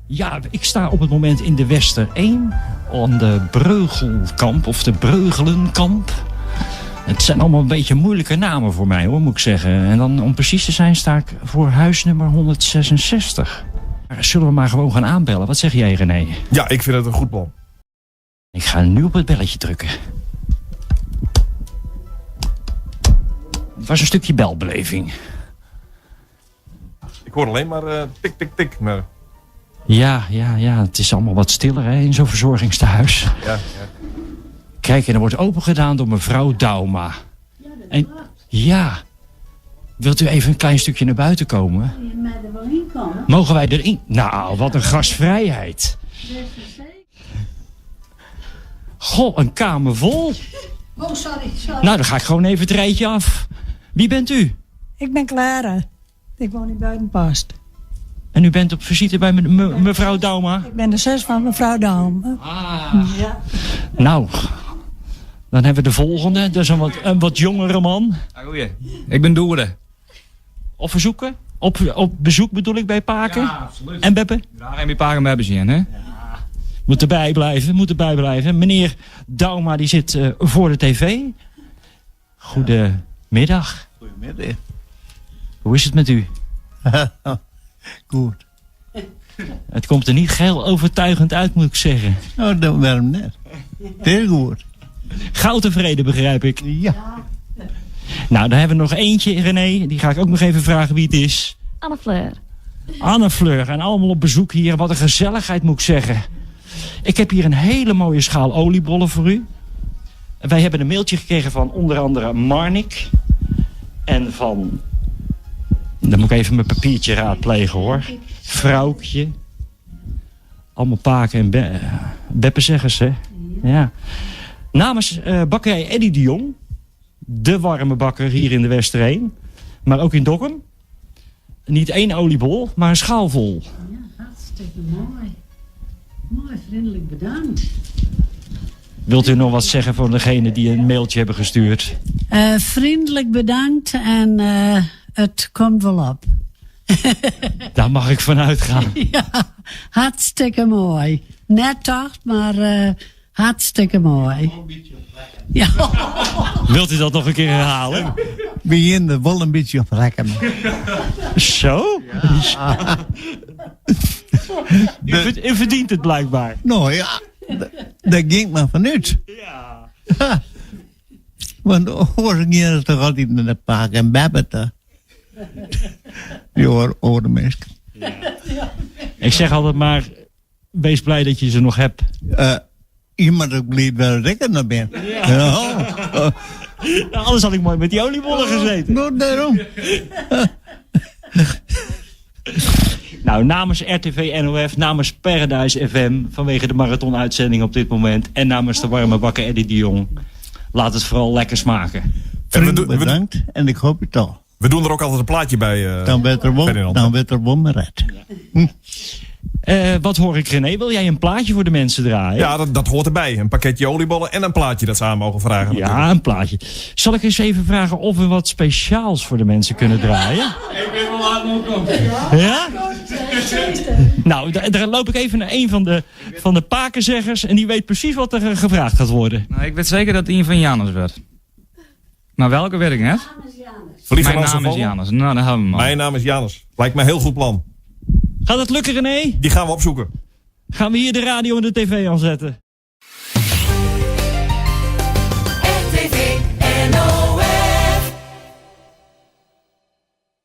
Ja, ik sta op het moment in de Wester 1. Aan de Breugelkamp of de Breugelenkamp. Het zijn allemaal een beetje moeilijke namen voor mij, hoor, moet ik zeggen. En dan, om precies te zijn, sta ik voor huis nummer 166. Zullen we maar gewoon gaan aanbellen? Wat zeg jij, René? Ja, ik vind het een goed plan. Ik ga nu op het belletje drukken. Het was een stukje belbeleving. Ik hoor alleen maar tik, tik, tik. Maar... Ja, het is allemaal wat stiller, hè, in zo'n verzorgingstehuis. Ja. Kijk, en er wordt opengedaan door mevrouw Dauma. En ja, wilt u even een klein stukje naar buiten komen? Je mag er wel in komen. Mogen wij erin? Nou, wat een gastvrijheid. Goh, een kamer vol. Oh, sorry. Nou, dan ga ik gewoon even het rijtje af. Wie bent u? Ik ben Clara. Ik woon in Buitenpost. En u bent op visite bij mevrouw Dauma? Ik ben de zus van mevrouw Daum. Ja. Nou, dan hebben we de volgende. Dat is een wat jongere man. Goeie, ik ben Doerde. Op verzoeken? Op bezoek bedoel ik bij Paken? Ja, absoluut. En Beppe? Daar heb je Paken hebben zien, hè? Moet erbij blijven. Meneer Dauma die zit voor de tv. Goedemiddag. Goedemiddag. Hoe is het met u? Goed. Het komt er niet geheel overtuigend uit, moet ik zeggen. Nou, dat waarom net. Heel goed. Gauw tevreden, begrijp ik. Ja. Nou, dan hebben we nog eentje, René. Die ga ik ook nog even vragen wie het is. Anne Fleur. Anne Fleur. En allemaal op bezoek hier. Wat een gezelligheid, moet ik zeggen. Ik heb hier een hele mooie schaal oliebollen voor u. Wij hebben een mailtje gekregen van onder andere Marnik. En van... Dan moet ik even mijn papiertje raadplegen, hoor. Vrouwtje. Allemaal Paken en Beppe zeggen ze. Ja. Namens bakkerij Eddy de Jong. De warme bakker hier in de Westerheen. Maar ook in Dokkum. Niet één oliebol, maar een schaal vol. Ja, hartstikke mooi. Mooi, vriendelijk bedankt. Wilt u nog wat zeggen voor degene die een mailtje hebben gestuurd? Vriendelijk bedankt en het komt wel op. Daar mag ik van uitgaan. Ja, hartstikke mooi. Net toch, maar hartstikke mooi. Ja. Wilt u dat nog een keer herhalen? Begin er wel een beetje op rekken. Zo? U verdient het blijkbaar. Nou ja, daar ging maar vanuit. Ja. Want hoor ik hier toch altijd naar de Paken en Beppe te. Die oude mensen. Ik zeg altijd maar, wees blij dat je ze nog hebt. Iemand ook blij wel dat ik er nog ben. Ja. Nou, anders had ik mooi met die oliebollen gezeten. Nou, daarom. Nou, namens RTV NOF, namens Paradise FM... vanwege de marathonuitzending op dit moment... en namens de warme bakker Eddy de Jong... laat het vooral lekker smaken. Vriendelijk bedankt en ik hoop het al. We doen er ook altijd een plaatje bij. Dan werd er wel maar red. Wat hoor ik, René? Wil jij een plaatje voor de mensen draaien? Ja, dat hoort erbij. Een pakketje oliebollen en een plaatje dat ze aan mogen vragen. Ja, natuurlijk. een plaatje. Zal ik eens even vragen of we wat speciaals voor de mensen kunnen draaien? Ik ben wel aan het komen. Ja? Nou, daar loop ik even naar een van de pakenzeggers... en die weet precies wat er gevraagd gaat worden. Nou, ik weet zeker dat het een van Janus werd. Maar welke weet ik net? Verliefd Mijn van naam is Amstelveen? Janus. Nou, daar hebben we hem al. Mijn naam is Janus. Lijkt me een heel goed plan. Gaat het lukken, René? Die gaan we opzoeken. Gaan we hier de radio en de tv aanzetten?